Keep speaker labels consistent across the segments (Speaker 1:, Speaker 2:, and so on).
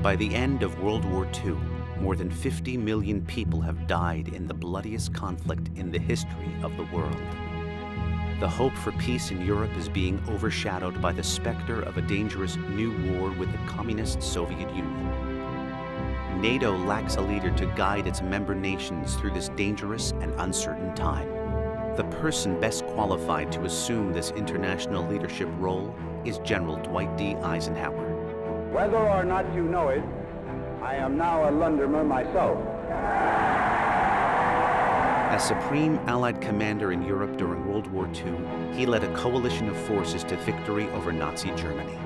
Speaker 1: By the end of World War II, more than 50 million people have died in the bloodiest conflict in the history of the world. The hope for peace in Europe is being overshadowed by the specter of a dangerous new war with the communist Soviet Union. NATO lacks a leader to guide its member nations through this dangerous and uncertain time. The person best qualified to assume this international leadership role is General Dwight D. Eisenhower.
Speaker 2: Whether or not you know it, I am now a Londoner myself.
Speaker 1: As Supreme Allied Commander in Europe during World War II, he led a coalition of forces to victory over Nazi Germany.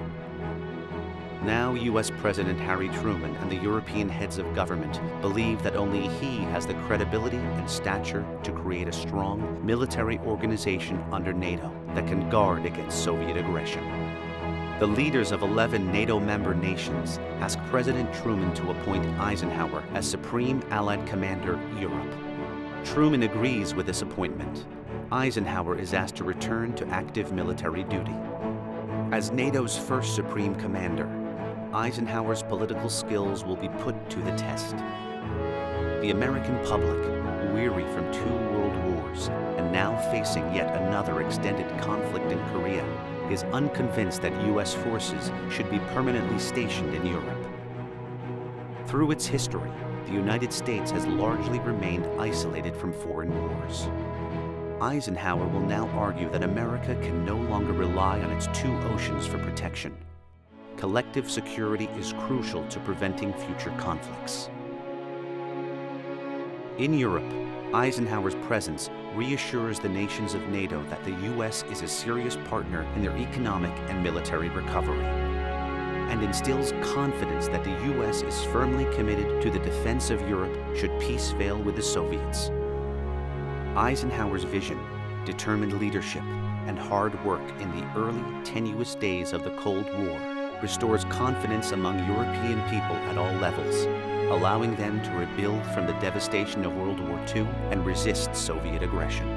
Speaker 1: Now, U.S. President Harry Truman and the European heads of government believe that only he has the credibility and stature to create a strong military organization under NATO that can guard against Soviet aggression. The leaders of 11 NATO member nations asked President Truman to appoint Eisenhower as Supreme Allied Commander Europe. Truman agrees with this appointment. Eisenhower is asked to return to active military duty. As NATO's first Supreme Commander, Eisenhower's political skills will be put to the test. The American public, weary from 2 world wars and now facing yet another extended conflict in Korea, is unconvinced that U.S. forces should be permanently stationed in Europe. Through its history, the United States has largely remained isolated from foreign wars. Eisenhower will now argue that America can no longer rely on its 2 oceans for protection. Collective security is crucial to preventing future conflicts. In Europe, Eisenhower's presence reassures the nations of NATO that the U.S. is a serious partner in their economic and military recovery, and instills confidence that the U.S. is firmly committed to the defense of Europe should peace fail with the Soviets. Eisenhower's vision, determined leadership, and hard work in the early, tenuous days of the Cold War restores confidence among European people at all levels, allowing them to rebuild from the devastation of World War II and resist Soviet aggression.